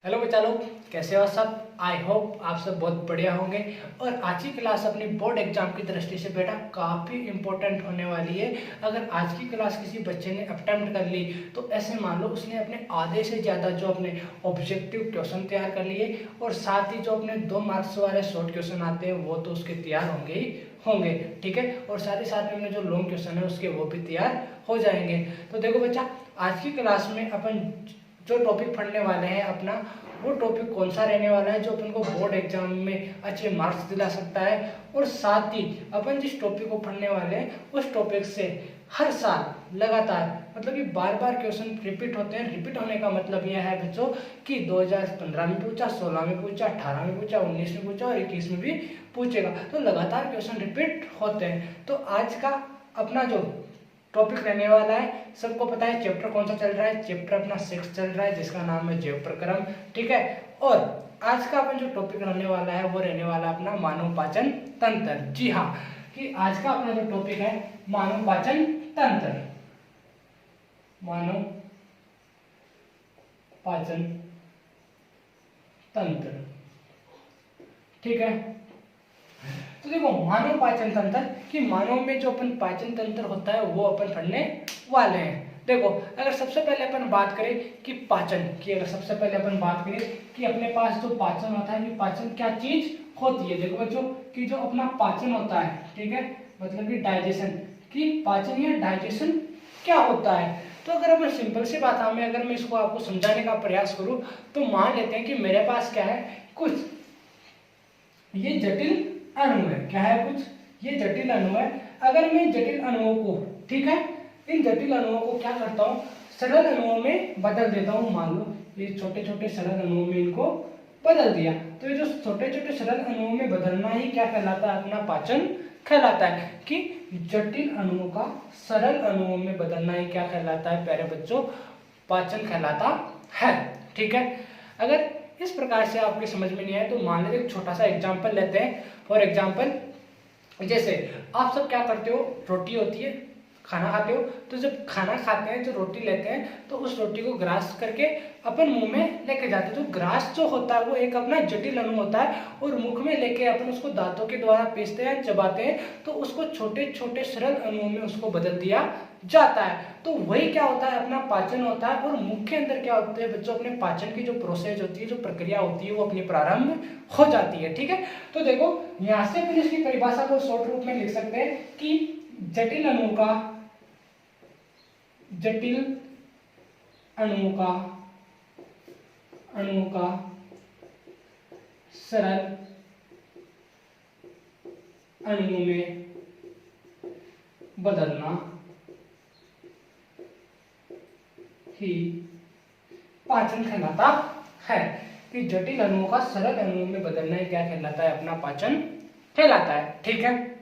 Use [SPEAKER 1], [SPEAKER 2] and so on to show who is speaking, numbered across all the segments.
[SPEAKER 1] Hello बच्चा लोग, कैसे हो सब। आई होप आप सब बहुत बढ़िया होंगे। और आज की क्लास अपनी बोर्ड एग्जाम की दृष्टि से बेटा काफ़ी इंपॉर्टेंट होने वाली है। अगर आज की क्लास किसी बच्चे ने अटेम्प्ट कर ली तो ऐसे मान लो उसने अपने आधे से ज़्यादा जो अपने ऑब्जेक्टिव क्वेश्चन तैयार कर लिए और साथ ही जो अपने 2 मार्क्स वाले शॉर्ट क्वेश्चन आते हैं वो तो उसके तैयार होंगे ही होंगे, ठीक है। और साथ ही साथ में जो लॉन्ग क्वेश्चन है उसके वो भी तैयार हो जाएंगे। तो देखो बच्चा, आज की क्लास में अपन जो टॉपिक पढ़ने वाले हैं अपना वो टॉपिक कौन सा रहने वाला है जो अपन को बोर्ड एग्जाम में अच्छे मार्क्स दिला सकता है। और साथ ही अपन जिस टॉपिक को पढ़ने वाले हैं उस टॉपिक से हर साल लगातार मतलब कि बार बार क्वेश्चन रिपीट होते हैं। रिपीट होने का मतलब यह है बच्चों कि 2015 में पूछा, 16 में पूछा, 18 में पूछा, 19 में पूछा और 21 में भी पूछेगा। तो लगातार क्वेश्चन रिपीट होते हैं। तो आज का अपना जो टॉपिक रहने वाला है, सबको पता है चैप्टर कौन सा चल रहा है। चैप्टर अपना 6 चल रहा है जिसका नाम है जैव प्रक्रम, ठीक है। और आज का अपन जो टॉपिक रहने वाला है वो रहने वाला अपना मानव पाचन तंत्र। जी हाँ, कि आज का अपना जो टॉपिक है मानव पाचन तंत्र, मानव पाचन तंत्र, ठीक है। तो देखो मानव पाचन तंत्र कि मानव में जो अपन पाचन तंत्र होता है वो अपन पढ़ने वाले हैं। देखो अगर सबसे पहले अपन बात करें कि पाचन की, अगर सबसे पहले अपन बात करें कि अपने पास जो पाचन होता है कि पाचन क्या चीज होती है। देखो बच्चों कि जो अपना पाचन होता है, ठीक है, मतलब कि डाइजेशन की पाचन या डाइजेशन क्या होता है। तो अगर अपन सिंपल सी बात में अगर मैं इसको आपको समझाने का प्रयास करूं तो मान लेते हैं कि मेरे पास क्या है, कुछ ये जटिल अणु है। क्या है, कुछ ये जटिल अणु है। अगर मैं जटिल अणुओं को, ठीक है, इन जटिल अणुओं को क्या करता हूँ, सरल अणुओं में बदल देता हूँ। मान लो ये छोटे छोटे सरल अणुओं में इनको बदल दिया तो ये जो छोटे छोटे सरल अणुओं में बदलना ही क्या कहलाता है, अपना पाचन कहलाता है। कि जटिल अणुओं का सरल अणुओं में बदलना ही क्या कहलाता है प्यारे बच्चों, पाचन कहलाता है, ठीक है। अगर इस प्रकार से आपके समझ में नहीं आया तो मान लेते एक छोटा सा एग्जांपल लेते हैं। फॉर एग्जांपल जैसे आप सब क्या करते हो, रोटी होती है, खाना खाते हो, तो जब खाना खाते हैं जो रोटी लेते हैं तो उस रोटी को ग्रास करके अपन मुंह में लेके जाते हैं। तो ग्रास जो होता है वो एक अपना जटिल अणु होता है और मुख में लेके अपन उसको दांतों के द्वारा पीसते हैं, चबाते हैं, तो उसको छोटे छोटे सरल अणुओं में उसको बदल दिया जाता है। तो वही क्या होता है, अपना पाचन होता है। और मुख के अंदर क्या होता है बच्चों, अपने पाचन की जो प्रोसेस होती है, जो प्रक्रिया होती है वो अपनी प्रारंभ हो जाती है, ठीक है। तो देखो यहाँ से फिर इसकी परिभाषा को शॉर्ट रूप में लिख सकते हैं कि जटिल अणु अणुओं का सरल अणुओं में बदलना ही पाचन कहलाता है। कि जटिल अणुओं का सरल अणुओं में बदलना ही क्या कहलाता है, अपना पाचन कहलाता है, ठीक है।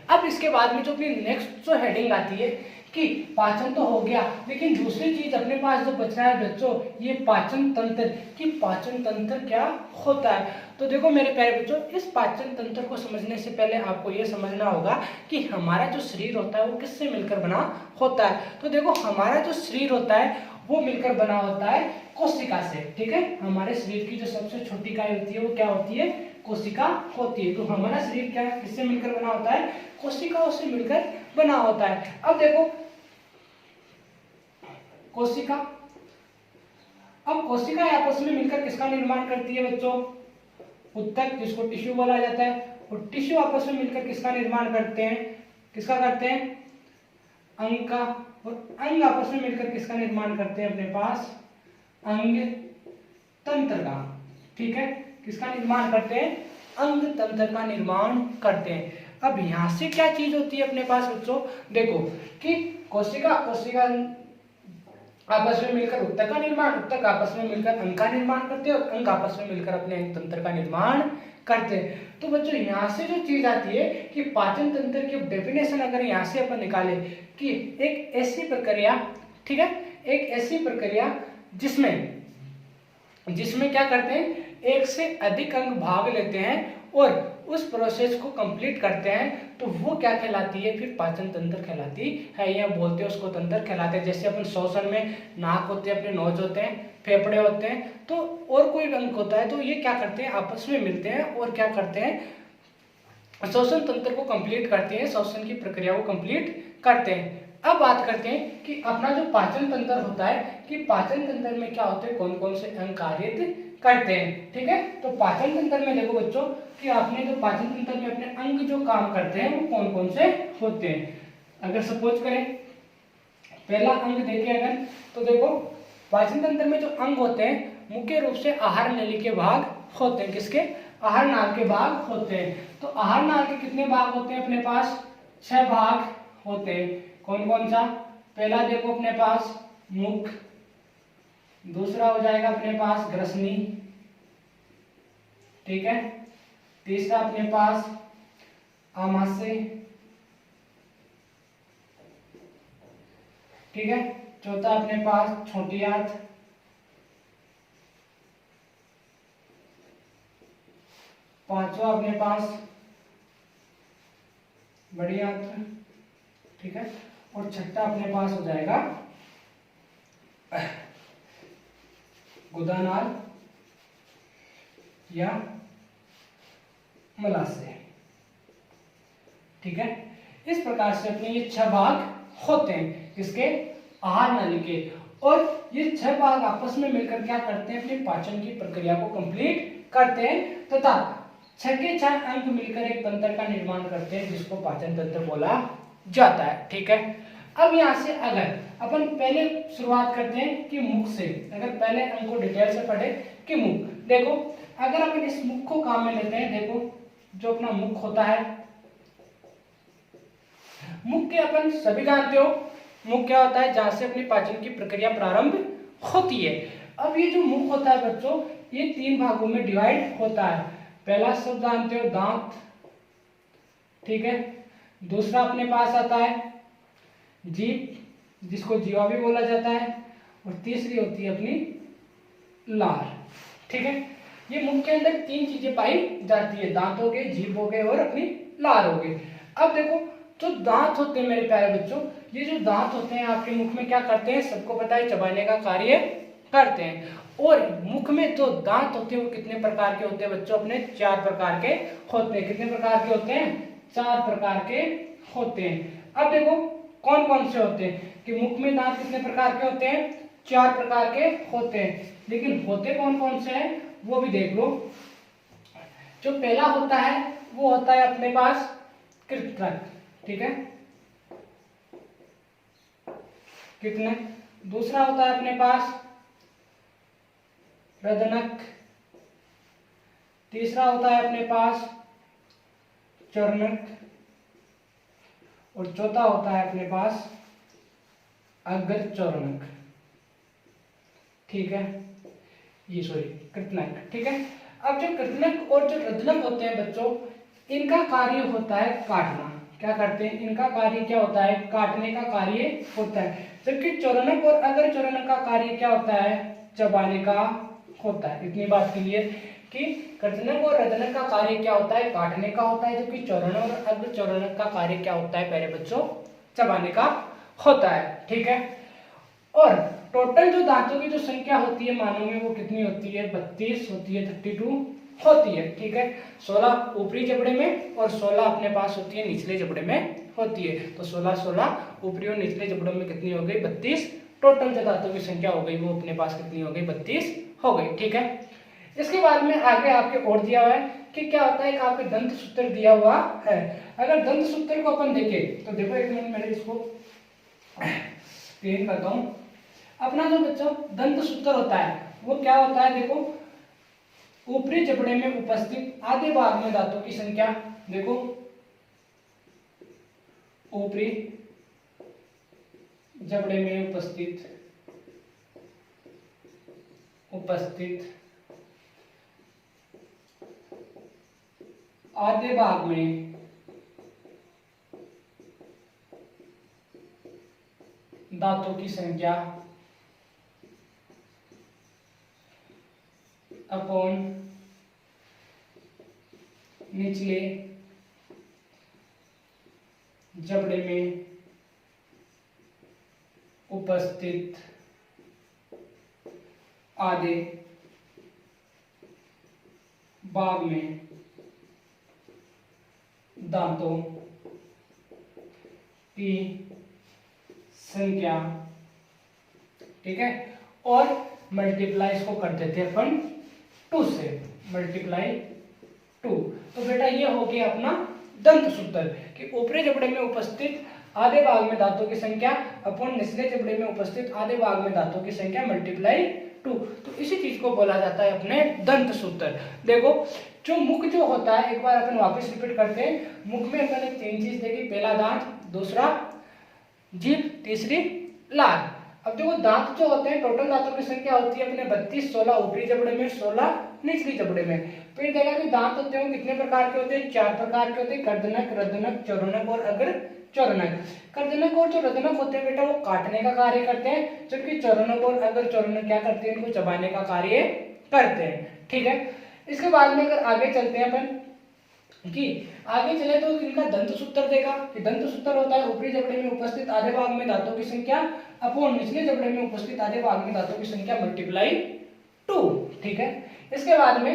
[SPEAKER 1] अब इसके बाद में जो अपनी नेक्स्ट जो हेडिंग आती है कि पाचन तो हो गया, लेकिन दूसरी चीज अपने पास जो बच रहा है बच्चों, ये पाचन तंत्र। कि पाचन तंत्र क्या होता है। तो देखो मेरे प्यारे बच्चों, इस पाचन तंत्र को समझने से पहले आपको ये समझना होगा कि हमारा जो शरीर होता है वो किससे मिलकर बना होता है। तो देखो हमारा जो शरीर होता है वो मिलकर बना होता है कोशिका से, ठीक है। हमारे शरीर की जो सबसे छोटी इकाई होती है वो क्या होती है, कोशिका होती है। तो हमारा शरीर क्या किससे मिलकर बना होता है, कोशिकाओं से मिलकर बना होता है। अब देखो कोशिका, अब कोशिका आपस में मिलकर किसका निर्माण करती है बच्चों, उत्तक, जिसको टिश्यू बोला जाता है। और टिश्यू आपस में मिलकर किसका निर्माण करते हैं, किसका करते हैं, अंग का। और अंग आपस में मिलकर किसका निर्माण करते हैं, अपने पास अंग तंत्र का, ठीक है। किसका निर्माण करते हैं, अंग तंत्र का निर्माण करते हैं। अब यहां से क्या चीज होती है अपने पास बच्चों, देखो कि कोशिका आपस में मिलकर उत्तक का निर्माण, उत्तक आपस में मिलकर अंग का निर्माण करते हैं और अंग आपस में मिलकर अपने अंग तंत्र का निर्माण करते हैं। तो बच्चों यहाँ से जो चीज आती है कि पाचन तंत्र की डेफिनेशन अगर यहाँ से अपन निकाले कि एक ऐसी प्रक्रिया, ठीक है, एक ऐसी प्रक्रिया जिसमें क्या करते हैं, एक से अधिक अंग भाग लेते हैं और उस प्रोसेस को कंप्लीट करते हैं तो वो क्या कहलाती है, फिर पाचन तंत्र कहलाती है, या बोलते हैं उसको तंत्र कहलाते हैं। जैसे अपन श्वसन में नाक होते हैं, अपने नोज होते हैं, फेफड़े होते हैं, तो और कोई अंग होता है, तो ये क्या करते हैं, आपस में मिलते हैं और क्या करते हैं, श्वसन तंत्र को कंप्लीट करते हैं, श्वसन की प्रक्रिया को कंप्लीट करते हैं। अब बात करते हैं कि अपना जो पाचन तंत्र होता है, कि पाचन तंत्र में क्या होते हैं, कौन कौन से अंग कार्य करते हैं। ठीक है, तो पाचन तंत्र में देखो बच्चों कि आपने जो पाचन तंत्र में अपने अंग जो काम करते हैं वो कौन कौन से होते हैं। अगर सपोज करें पहला अंग देखें अगर, तो देखो पाचन तंत्र में जो अंग होते हैं मुख्य रूप से आहार नली के भाग होते हैं। किसके? आहार नाल के भाग होते हैं। तो आहार नाल के कितने भाग होते हैं अपने पास? 6 भाग होते हैं। कौन कौन सा? पहला देखो अपने पास मुख, दूसरा हो जाएगा अपने पास ग्रसनी, ठीक है, तीसरा अपने पास आमाशय, ठीक है, चौथा अपने पास छोटी आंत, पांचवा अपने पास बड़ी आंत, ठीक है, और छठा अपने पास हो जाएगा गुदानाल या मलाशय। ठीक है, इस प्रकार से अपने ये 6 भाग होते हैं किसके? आहार नली के। और ये 6 भाग आपस में मिलकर क्या करते हैं? अपनी पाचन की प्रक्रिया को कंप्लीट करते हैं तथा 6 के 6 अंग मिलकर एक तंत्र का निर्माण करते हैं जिसको पाचन तंत्र बोला जाता है। ठीक है, अब यहाँ से अगर अपन पहले शुरुआत करते हैं कि मुख से, अगर पहले अंग को डिटेल से पढ़े कि मुख, देखो अगर अपन इस मुख को काम में लेते हैं, देखो जो अपना मुख होता है, मुख के अपन सभी जानते हो मुख क्या होता है? जहां से अपनी पाचन की प्रक्रिया प्रारंभ होती है। अब ये जो मुख होता है बच्चों, ये 3 भागों में डिवाइड होता है। पहला सब जानते हो दांत, ठीक है, दूसरा अपने पास आता है जीभ, जिसको जीवा भी बोला जाता है, और तीसरी होती है अपनी लार। ठीक है, ये मुख के अंदर 3 चीजें पाई जाती है, दांत हो गए, जीभ हो गए और अपनी लार हो गई। अब देखो जो दांत होते हैं मेरे प्यारे बच्चों, ये जो दांत होते हैं आपके मुख में क्या करते हैं? सबको पता है, चबाने का कार्य करते हैं। और मुख में जो दांत होते हैं वो कितने प्रकार के होते हैं बच्चों? अपने 4 प्रकार के होते हैं। कितने प्रकार के होते हैं? 4 प्रकार के होते हैं। अब देखो कौन कौन से होते हैं कि मुख में दांत कितने प्रकार के होते हैं? 4 प्रकार के होते हैं। लेकिन होते कौन कौन से हैं वो भी देख लो। जो पहला होता है वो होता है अपने पास कृंतक, ठीक है, कृंतक। दूसरा होता है अपने पास रदनक, तीसरा होता है अपने पास चर्णक, और चौथा होता है अपने पास अग्रचर्णक। ठीक है, ये सॉरी कृंतक। ठीक है, अब जो कृंतक और जो रदनक होते हैं बच्चों, इनका कार्य होता है काटना। क्या करते हैं? इनका कार्य क्या होता है? काटने का कार्य होता है। जबकि चर्णक और अग्रचर्णक का कार्य क्या होता है? चबाने का होता है। इतनी बात क्लियर कि कृंतक और रदनक का कार्य क्या होता है? काटने का होता है, जबकि चर्णक और अग्रचर्णक का कार्य क्या होता है? पहले बच्चों चबाने का होता है। ठीक है, और टोटल जो दांतों की जो संख्या होती है मानव में वो कितनी होती है? 32 होती है, 32 होती है। ठीक है, 16 ऊपरी जबड़े में और 16 अपने पास होती है निचले जबड़े में होती है। तो 16 ऊपरी और निचले जबड़ों में कितनी हो गई? 32। टोटल जो दांतों की संख्या हो गई वो अपने पास कितनी हो गई? 32 हो गई। ठीक है, इसके बाद में आगे आपके और दिया हुआ है कि क्या होता है? एक आपके दंत सूत्र दिया हुआ है। अगर दंत सूत्र को अपन देखें तो देखो, एक मिनट मैंने इसको क्लीन करता हूं। अपना जो बच्चों दंत सूत्र होता है वो क्या होता है? देखो ऊपरी जबड़े में उपस्थित आधे भाग में दांतों की संख्या, देखो ऊपरी जबड़े में उपस्थित आधे भाग में दांतों की संख्या अपॉन निचले जबड़े में उपस्थित आधे भाग में दांतों की संख्या, ठीक है, और मल्टीप्लाई इसको कर देते हैं अपन 2 से, मल्टीप्लाई 2। तो बेटा ये हो गया अपना दंत सूत्र कि ऊपरी जबड़े में उपस्थित आधे भाग में दांतों की संख्या अपन निचले जबड़े में उपस्थित आधे भाग में दांतों की संख्या मल्टीप्लाई 2। तो इसी चीज को बोला जाता है अपने दंत सूत्र। देखो जो मुख जो होता है, एक बार अपन वापस रिपीट करते हैं। मुख में अपन ने 3 चीज देखी, पहला दांत, दूसरा जीभ, तीसरी लार। अब देखो दांत जो होते हैं, टोटल दांतों की संख्या होती है अपने 32, 16 ऊपरी जबड़े में, 16 निचली जबड़े में। फिर देखा कि दांत होते हैं कितने प्रकार के होते हैं, 4 प्रकार के होते हैं, कर्दनक, रदनक, चौरनक और अग्र चौरनक। कर्दनक और जो रदनक होते हैं बेटा वो काटने का कार्य करते हैं, जबकि चौरनक और अग्र चौरनक क्या करते हैं, इनको चबाने का कार्य करते हैं, ठीक है। इसके बाद में अगर आगे चलते हैं अपन कि आगे चले तो इनका दंत सूत्र देगा कि दंत सूत्र होता है ऊपरी जबड़े में उपस्थित आधे भाग में दांतों की संख्या अपॉन निचले जबड़े में उपस्थित आधे भाग में दांतों की संख्या मल्टीप्लाई 2, ठीक है। इसके बाद में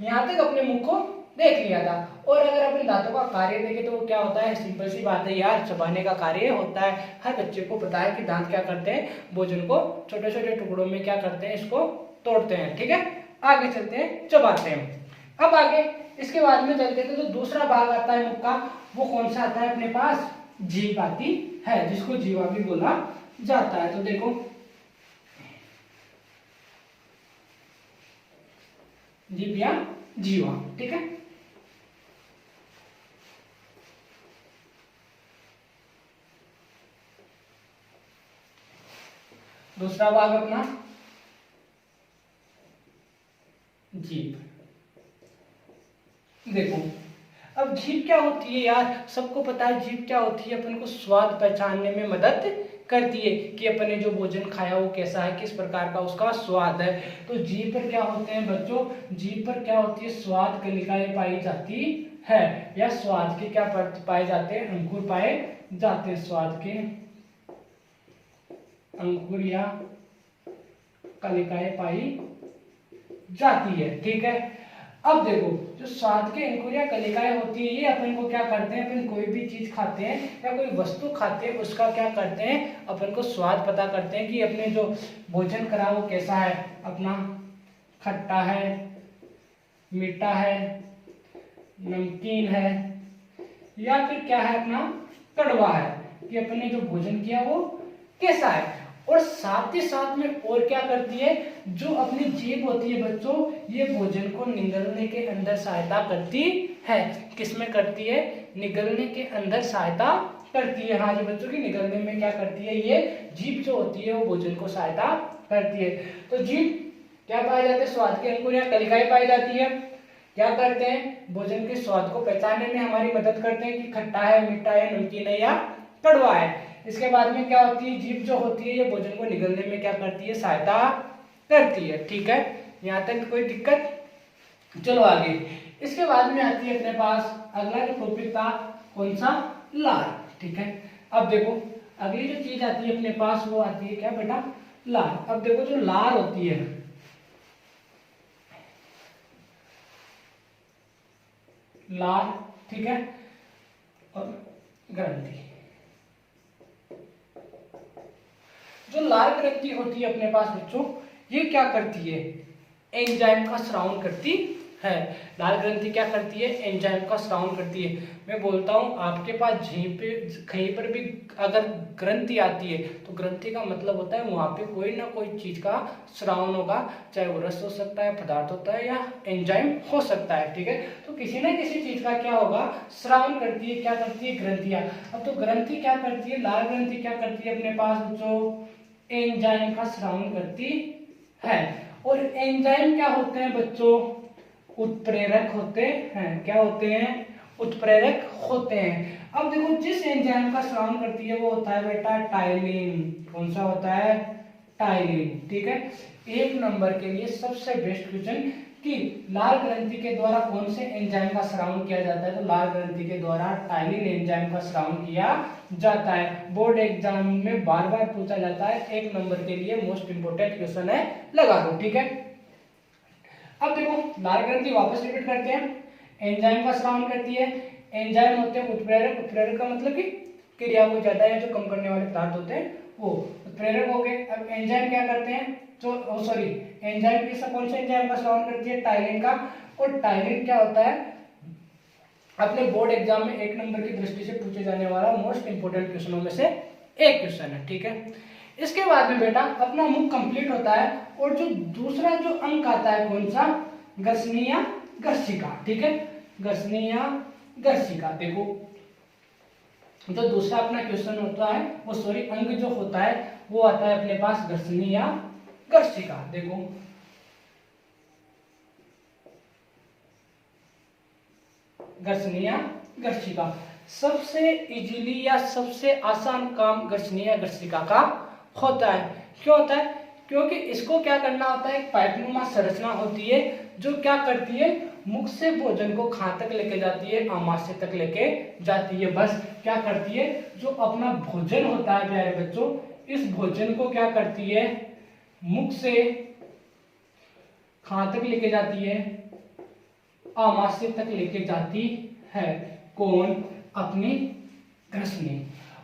[SPEAKER 1] यहाँ तक अपने मुख को देख लिया था। और अगर अपने दांतों का कार्य देखें तो वो क्या होता है, सिंपल सी बात है यार, चबाने का कार्य होता है। हर बच्चे को पता है कि दांत क्या करते हैं, भोजन को छोटे छोटे टुकड़ों में क्या करते हैं, इसको तोड़ते हैं, ठीक है। आगे चलते हैं, चबाते हैं। अब आगे इसके बाद में चलते हैं तो दूसरा भाग आता है मुख का, वो कौन सा आता है अपने पास, जीभ आती है, जिसको जीवा भी बोला जाता है। तो देखो जीभ या जीवा, ठीक है। दूसरा भाग अपना जीभ। देखो अब जीभ क्या होती है यार, सबको पता है जीभ क्या होती है, अपन को स्वाद पहचानने में मदद करती है कि अपन ने जो भोजन खाया वो कैसा है, किस प्रकार का उसका स्वाद है। तो जीभ पर क्या होते हैं बच्चों, जीभ पर क्या होती है, स्वाद कलिकाएं पाई जाती है, या स्वाद के क्या पाए जाते हैं, अंकुर पाए जाते हैं, स्वाद के अंकुर या कलिकाएं पाई जाती है, ठीक है। अब देखो जो स्वाद के अंकुर या कलिकाएं होती है, ये अपन को क्या करते हैं, अपन कोई भी चीज खाते हैं या कोई वस्तु खाते हैं उसका क्या करते हैं, अपन को स्वाद पता करते हैं कि अपने जो भोजन करा वो कैसा है, अपना खट्टा है, मीठा है, नमकीन है, या फिर क्या है अपना कड़वा है, कि अपन ने जो भोजन किया वो कैसा है। और साथ ही साथ में और क्या करती है, जो अपनी जीभ होती है बच्चों, ये भोजन को निगलने के अंदर सहायता करती है। किसमें करती है, निगलने के अंदर सहायता करती है। हाँ जी बच्चों की निगलने में क्या करती है, ये जीभ जो होती है वो भोजन को सहायता करती है। तो जीभ क्या पाए जाते हैं, स्वाद के अंकुर या कलिकाएं पाई जाती है, क्या करते हैं, भोजन के स्वाद को पहचानने में हमारी मदद करते हैं कि खट्टा है, मीठा है, नमकीन है या कड़वा है। इसके बाद में क्या होती है, जीभ जो होती है ये भोजन को निगलने में क्या करती है, सहायता करती है, ठीक है। यहाँ तक कोई दिक्कत, चलो आगे। इसके बाद में आती है अपने पास अगला जो टॉपिक था कौन सा, लार, ठीक है। अब देखो अगली जो चीज आती है अपने पास वो आती है क्या बेटा, लार। अब देखो जो लार होती है, लार, ठीक है, और ग्रंथि। जो लार ग्रंथि होती है अपने पास बच्चों, ये क्या करती है, एंजाइम का स्रावन करती है। लार ग्रंथि क्या करती है, एंजाइम का स्रावन करती है। मैं बोलता हूँ आपके पास पे कहीं पर भी अगर ग्रंथि आती है तो ग्रंथि का मतलब होता है वहां पे कोई ना कोई चीज का स्रावन होगा, चाहे वो रस हो सकता है, पदार्थ होता है, या एंजाइम हो सकता है, ठीक है। तो किसी ना किसी चीज का क्या होगा, स्रावन करती है, क्या करती है, ग्रंथियां। अब तो ग्रंथि क्या करती है, लार ग्रंथि क्या करती है अपने पास बच्चों, एंजाइम का स्रावन करती है। और एंजाइम क्या होते हैं बच्चों, उत्प्रेरक होते हैं। क्या होते हैं, उत्प्रेरक होते हैं। अब देखो जिस एंजाइम का स्रावन करती है वो होता है बेटा टाइलिन। कौन सा होता है, टाइलिन। ठीक है, 1 नंबर के लिए सबसे बेस्ट क्वेश्चन कि लाल ग्रंथि के द्वारा कौन से एंजाइम का स्रावन किया जाता है, तो लाल ग्रंथि के द्वारा टाइलिन एंजाइम का स्रावन किया जाता है। बोर्ड एग्जाम में बार बार पूछा जाता है, 1 नंबर के लिए मोस्ट इंपोर्टेंट क्वेश्चन है, लगा दो। ठीक है, अब देखो लाल ग्रंथि वापस रिपीट करते हैं, एंजाइम का स्रावन करती है। एंजाइम होते हैं उत्प्रेरक, उत्प्रेरक का मतलब कि क्रिया को ज्यादा या जो कम करने वाले पदार्थ होते हैं वो उत्प्रेरक हो गए। अब एंजाइम क्या करते हैं, जो सॉरी एंजाइम किसका, कौन से एंजाइम का स्रावन करती है, टाइलिन का। और टाइलिन क्या होता है, अपने बोर्ड एग्जाम में 1 नंबर की दृष्टि से पूछे जाने वाला मोस्ट इंपोर्टेंट क्वेश्चनों में से एक क्वेश्चन है। ठीक है, इसके बाद में बेटा अपना मुख कंप्लीट होता है और जो दूसरा जो अंक आता है कौन सा, घर्षणीय गर्शिका। ठीक है, घर्षणीय गर्शिका। देखो जो दूसरा अपना क्वेश्चन होता है वो सॉरी अंग जो होता है वो आता है अपने पास घर्षणीय गर्शिका। देखो घर्षणीय गर्शिका, सबसे इजीली या सबसे आसान काम घर्षणीय गर्शिका का होता है। क्यों होता है, क्योंकि इसको क्या करना होता है, एक पाइपनुमा संरचना होती है जो क्या करती है, मुख से भोजन को कहाँ तक लेके जाती है, आमाशय तक लेके जाती है। बस क्या करती है, जो अपना भोजन होता है प्यारे बच्चों, इस भोजन को क्या करती है, मुख से कहाँ तक लेके जाती है, आमाशय तक लेके जाती है। कौन, अपनी घर्षणी।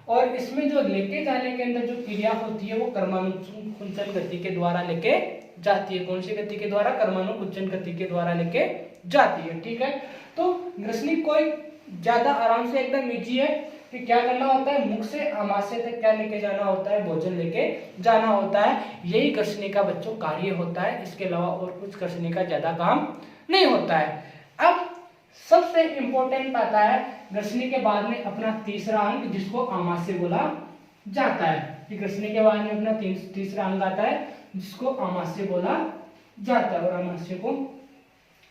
[SPEAKER 1] और इसमें जो लेके जाने के अंदर जो क्रिया होती है वो कर्मानुकुंचन गति के द्वारा लेके जाती है। कौन सी गति के द्वारा, कर्मानुकुंचन गति के द्वारा लेके जाती है। ठीक है, तो घर्षणी कोई ज्यादा आराम से एकदम इजी है कि क्या करना होता है, मुख से आमाशय तक क्या लेके जाना होता है, भोजन लेके जाना होता है। यही घर्षणी का बच्चों कार्य होता है, इसके अलावा और कुछ घर्षणी का ज्यादा काम नहीं होता है। अब सबसे इंपॉर्टेंट आता है घर्षणी के बाद में अपना तीसरा अंग जिसको आमाशय बोला जाता है। कि घर्षणी के बाद में अपना तीसरा अंग आता है जिसको आमाशय बोला जाता है। और आमाशय को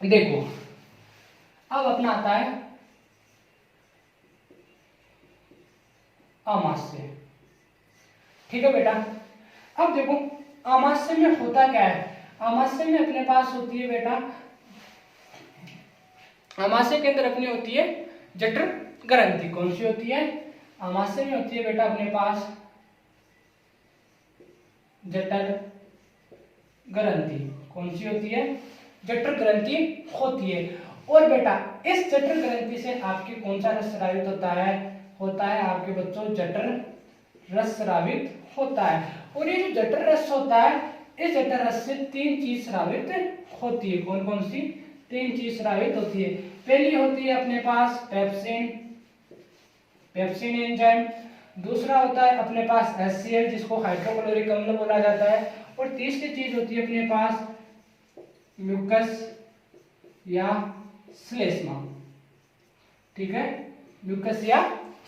[SPEAKER 1] देखो, अब अपना आता है आमाशय। ठीक है बेटा, अब देखो आमाशय में होता क्या है, आमाशय में अपने पास होती है बेटा, आमाशय के अंदर अपनी होती है जठर ग्रंथि। कौन सी होती है, आमाशय में होती है बेटा अपने पास जठर ग्रंथि। कौन सी होती है, जठर ग्रंथि होती है। और बेटा इस जठर ग्रंथि से आपके कौन सा रस स्रावित होता है, होता है आपके बच्चों जठर रस स्रावित होता है। और ये जो जठर रस होता है, इस जठर रस से 3 चीज स्रावित होती है। कौन कौन सी, 3 चीज स्रावित होती है। पहली होती है अपने पास पेप्सिन, पेप्सिन एंजाइम। दूसरा होता है अपने पास HCl जिसको हाइड्रोक्लोरिक अम्ल बोला जाता है। और तीसरी चीज होती है अपने पास म्यूकस या श्लेष्मा। ठीक है, म्यूकस या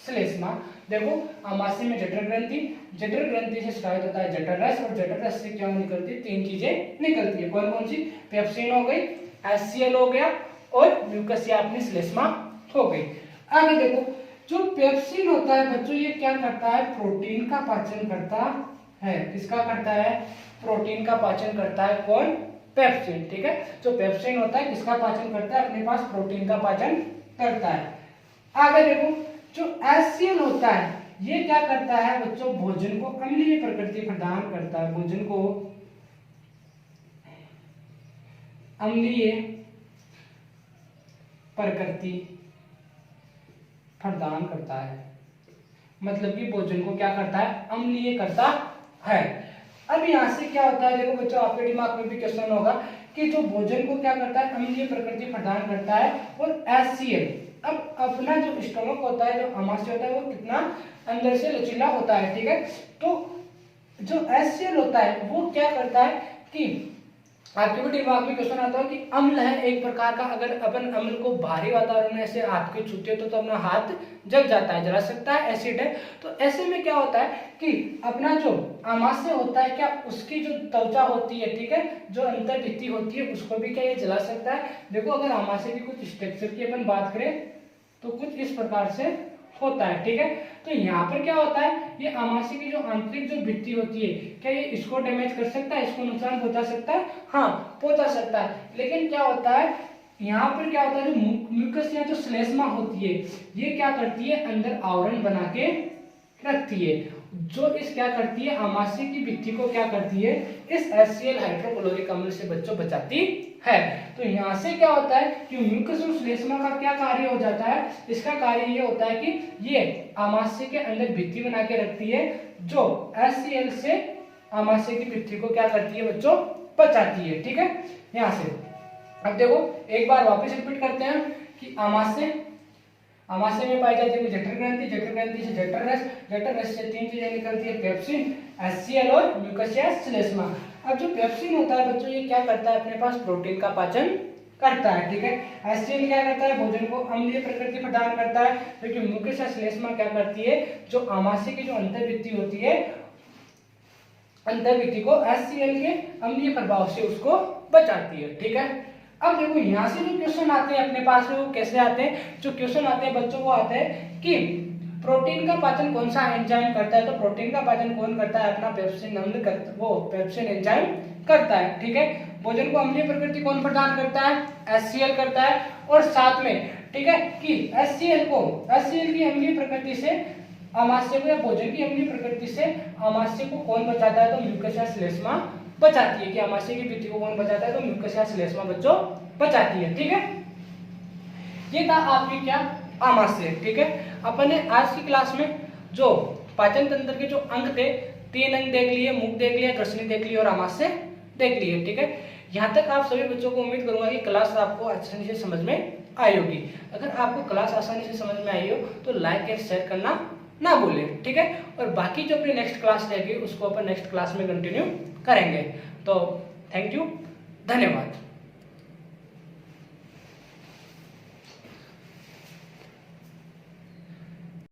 [SPEAKER 1] श्लेष्मा। देखो आमाशय में जठर ग्रंथि, जठर ग्रंथि से स्रावित होता है जठर रस, और जठर रस से क्या निकलती है, 3 चीजें निकलती है। कौन कौन सी, पेप्सिन हो गई, HCl हो गया और म्यूकस या अपनी श्लेष्मा हो गई। आगे देखो जो पेप्सिन होता है बच्चों, ये क्या करता है, प्रोटीन का पाचन करता है। किसका करता है, प्रोटीन का पाचन करता है। कौन, पेप्सिन। ठीक है, जो पेप्सिन होता है किसका पाचन करता है, अपने पास प्रोटीन का पाचन करता है। आगे देखो जो HCl होता है ये क्या करता है बच्चों, भोजन को अम्लीय प्रकृति प्रदान करता है। भोजन को अम्लीय प्रकृति प्रदान करता है, मतलब कि भोजन को क्या करता है, अम्लीय करता है। अब यहां से क्या होता है, देखो बच्चों आपके दिमाग में भी क्वेश्चन होगा कि जो भोजन को क्या करता है, अम्लीय प्रकृति प्रदान करता है। और HCl, अब अपना जो स्टमक होता है, जो आमाशय होता है, वो कितना अंदर से लचीला होता है। ठीक है, तो जो HCl होता है वो क्या करता है कि आपके भी दिमाग में क्वेश्चन आता है कि अम्ल है एक प्रकार का, अगर अपन अम्ल को भारी वातावरण में ऐसे हाथ के छूते तो अपना हाथ जल जाता है, जला सकता है, एसिड है। तो ऐसे में क्या होता है कि अपना जो आमाशय होता है, क्या उसकी जो त्वचा होती है, ठीक है, जो अंतर भित्ति होती है, उसको भी क्या ये जला सकता है। देखो अगर आमाशय की कुछ स्ट्रक्चर की अपन बात करें तो कुछ इस प्रकार से होता है, ठीक है। तो यहाँ पर क्या होता है, ये आमाशय की जो आंतरिक जो भित्ति होती है, क्या ये इसको डैमेज कर सकता है, इसको नुकसान पहुंचा सकता है? हाँ, पहुंचा सकता है। लेकिन क्या होता है, यहाँ पर क्या होता है, जो म्यूकस या जो श्लेष्मा होती है, ये क्या करती है, अंदर आवरण बना के रखती है, जो इस क्या करती है, आमाशय की भित्ति को क्या करती है, इस HCl हाइड्रोक्लोरिक अम्ल से बच्चों बचाती है। तो यहाँ से क्या होता है कि म्यूकस और श्लेष्मा का क्या कार्य हो जाता है, इसका कार्य ये होता है कि ये आमाशय के अंदर भित्ति बना के रखती है, जो HCl से आमाशय की भित्ति को क्या करती है बच्चों, बचाती है, ठीक है। यहाँ से अब देखो एक बार वापस रिपीट करते हैं कि आमाशय में पाई जाती है जठर ग्रंथि, जठर ग्रंथि से जठर रस, जठर रस से तीन चीजें निकलती है, पेप्सिन, HCl और म्यूकस या श्लेष्मा। अब जो पेप्सिन होता है बच्चों, ये क्या करता है, अपने पास प्रोटीन का पाचन करता है, ठीक है। HCl क्या करता है, भोजन को अम्लीय प्रकृति प्रदान करता है, क्योंकि म्यूकस या श्लेष्मा क्या करती है, जो आमाशय की जो अंतर्भित्ति होती है, अंतर्भित्ति को HCl के अम्लीय प्रभाव से उसको बचाती है, ठीक है। अब देखो यहाँ से जो क्वेश्चन आते हैं अपने पास में, वो कैसे आते हैं, जो क्वेश्चन आते हैं बच्चों वो आते हैं कि प्रोटीन का पाचन कौन सा एंजाइम करता है, तो प्रोटीन का पाचन कौन करता है, अपना पेप्सिन अम्ल करता, वो पेप्सिन एंजाइम करता है, ठीक है। भोजन को अम्लीय प्रकृति कौन प्रदान करता है, HCl करता है, और साथ में ठीक है कि HCl की अम्लीय प्रकृति से आमाशय को, या भोजन की अम्लीय प्रकृति से आमाशय को कौन बचाता है, तो म्यूकस या श्लेष्मा बचाती है, कि आमाशय की भित्ति को कौन बचाता है, तो म्यूकस या श्लेष्मा बच्चों बचाती है, ठीक है। ये था आपकी क्या, आमाशय, ठीक है। अपन ने आज की क्लास में जो पाचन तंत्र के जो अंग थे, 3 अंग देख लिए, मुख देख लिया, ग्रसनी देख ली और आमाशय देख लिए, ठीक है। यहाँ तक आप सभी बच्चों को उम्मीद करूंगा कि क्लास आपको आसानी से समझ में आई होगी। अगर आपको क्लास आसानी से समझ में आई हो तो लाइक और शेयर करना ना भूलें, ठीक है। और बाकी जो अपनी नेक्स्ट क्लास रहेगी उसको अपन नेक्स्ट क्लास में कंटिन्यू करेंगे। तो थैंक यू, धन्यवाद।